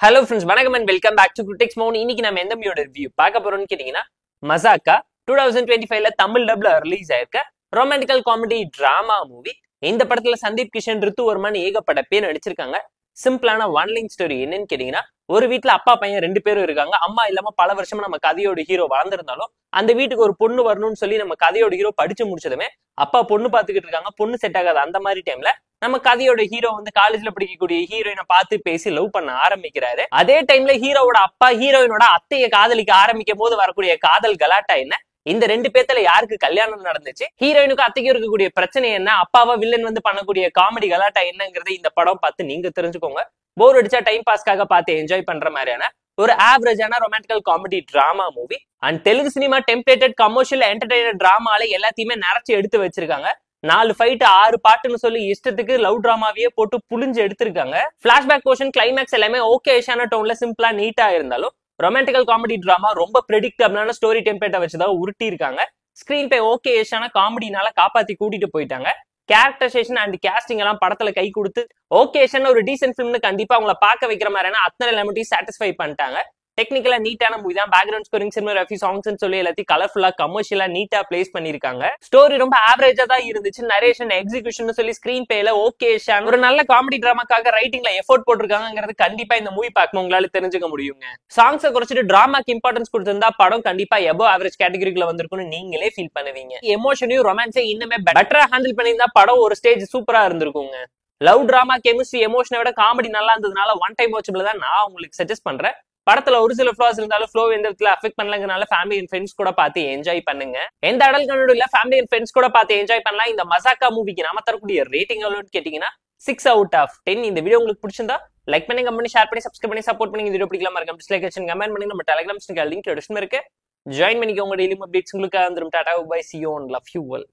Hello friends, வணக்கம் and welcome back to critics மோன். இன்னைக்கு நம்ம எந்த மூவியோட ரிவ்யூ பார்க்க போறோம்னு கேட்டீங்கன்னா, மசாக்கா 2025ல தமிழ் டப்ல ரிலீஸ் ஆயிருக்க ரொமான்டிக்கல் காமெடி டிராமா மூவி. இந்த படத்துல சந்தீப் கிஷன், ரித்துவர்மன் ஏகப்பட்ட பேர் நடிச்சிருக்காங்க. சிம்பிளான ஒன் லைன் ஸ்டோரி என்னன்னு கேட்டீங்கன்னா, ஒரு வீட்டுல அப்பா பையன் 2 பேரும் இருக்காங்க. அம்மா இல்லாம பல வருஷமா நம்ம கதையோட ஹீரோ வாழ்ந்திருந்தாலும் அந்த வீட்டுக்கு ஒரு பொண்ணு வரணும்னு சொல்லி நம்ம கதையோட ஹீரோ படிச்சு முடிச்சதுமே அப்பா பொண்ணு பாத்துக்கிட்டு இருக்காங்க. பொண்ணு செட் ஆகாது. அந்த மாதிரி டைம்ல நம்ம கதையோட ஹீரோ வந்து காலேஜ்ல படிக்கக்கூடிய ஹீரோயினை பார்த்து பேசி லவ் பண்ண ஆரம்பிக்கிறாரு. அதே டைம்ல ஹீரோவோட அப்பா ஹீரோயினோட அத்தைய காதலிக்க ஆரம்பிக்கும் போது வரக்கூடிய காதல் கலாட்டா என்ன, இந்த 2 பேத்துல யாருக்கு கல்யாணம் நடந்துச்சு, ஹீரோயினுக்கு அத்தைக்கு இருக்கக்கூடிய பிரச்சனை என்ன, அப்பாவா வில்லன் வந்து பண்ணக்கூடிய காமெடி கலாட்டா என்னங்கிறது இந்த படம் பார்த்து நீங்க தெரிஞ்சுக்கோங்க. போர் அடிச்சா டைம் பாஸ்க்காக பார்த்து என்ஜாய் பண்ற மாதிரியான ஒரு ஆவரேஜான romantical comedy drama movie. And Telugu cinema templated commercial entertainer டிராமால எல்லாத்தையுமே நிறைச்சு எடுத்து வச்சிருக்காங்க. 4 ஃபைட் 6 பாட்டுன்னு சொல்லி இஷ்டத்துக்கு லவ் டிராமாவையே போட்டு புளிஞ்சு எடுத்திருக்காங்க. பிளாஷ்பேக் போர்ஷன், கிளைமேக்ஸ் எல்லாமே ஓகேஷான டோன்ல சிம்பிளா நீட்டா இருந்தாலும் ரொமான்டிக்கல் காமெடி டிராமா ரொம்ப பிரெடிக்டபிளான ஸ்டோரி டெம்ப்ளேட்டை வச்சுதான் உருட்டி இருக்காங்க. ஸ்கிரீன் பே ஓகேஷான காமெடினால காப்பாத்தி கூட்டிட்டு போயிட்டாங்க. கேரக்டரைசேஷன் அண்ட் கேஸ்டிங் எல்லாம் படத்துல கை கொடுத்து ஓகேஷன் ஒரு டீசென்ட் ஃபிலிம்னு கண்டிப்பா உங்களை பார்க்க வைக்கிற மாதிரியான அத்தனை எலிமெண்ட்டையும் சாட்டிஸ்ஃபை பண்ணிட்டாங்க. டெக்னிக்கலா நீட்டான மூவி தான். பேக்ரவுண்ட் ஸ்கோரிங், சினிமோகிராஃபி, சாங்ஸ் சொல்லி எல்லாத்தையும் கலர்ஃபுல்லா கமர்ஷியலா நீட்டா பிளேஸ் பண்ணிருக்காங்க. ஸ்டோரி ரொம்ப ஆவரேஜா தான் இருந்துச்சு. நரேஷன், எக்ஸிகியூஷன் சொல்லி ஸ்கிரீன் பேல ஓகேஷன் ஒரு நல்ல காமெடி டிராமாக்காக ரைட்டிங்ல எஃபோர்ட் போட்டிருக்காங்கிறது கண்டிப்பா இந்த மூவி பார்க்கும் உங்களால தெரிஞ்சுக்க முடியுங்க. சாங்ஸை குறைச்சிட்டு டிராமாக்கு இம்பார்ட்டன்ஸ் கொடுத்திருந்தா படம் கண்டிப்பா எபோவ் ஆவரேஜ் கேட்டகரிக்குள்ள வந்திருக்கும்னு நீங்களே ஃபீல் பண்ணுவீங்க. எமோஷனையும் ரொமான்ஸையும் இன்னுமே பெட்டரா ஹேண்டில் பண்ணியிருந்தா படம் ஒரு ஸ்டேஜ் சூப்பரா இருந்திருக்குங்க. லவ் டிராமா, கெமிஸ்ட்ரி, எமோஷனை விட காமெடி நல்லா இருந்ததுனால ஒன் டைம் வாட்சபிள் தான் நான் உங்களுக்கு சஜஸ்ட் பண்றேன். படத்துல ஒரு சில ஃபிளாஸ் இருந்தாலும் ஃப்ளோ எந்த விதத்துல அஃபெக்ட் பண்ணலங்கனால ஃபேமிலி அண்ட் ஃப்ரெண்ட்ஸ் கூட பார்த்து என்ஜாய் பண்ணுங்க. எந்த அடல்ட் கண்டென்ட் இல்ல, ஃபேமிலி அண்ட் ஃப்ரெண்ட்ஸ் கூட பார்த்து என்ஜாய் பண்ணலாம். இந்த மசாக்கா மூவிக்கு நாம தரக்கூடிய ரேட்டிங் எவ்வளவுன்னு கேட்டீங்கன்னா 6 out of 10. இந்த வீடியோ உங்களுக்கு பிடிச்சிருந்தா லைக் பண்ணி, கமெண்ட் பண்ணி, ஷேர் பண்ணி, சப்ஸ்கிரைப் பண்ணி சப்போர்ட் பண்ணி. இந்த வீடியோ பிடிக்கலாமா இருக்கும் டிஸ்லைக் செக்ஷன் கமெண்ட் பண்ணி. நம்ம டெலிகிராம் லிங்க் டிஸ்கிரிப்ஷன்ல இருக்கு, ஜாயின் பண்ணிக்கோங்க. டெய்லி அப்டேட்ஸ் உங்களுக்கு வந்துரும். டாடா bye, see you and love you all.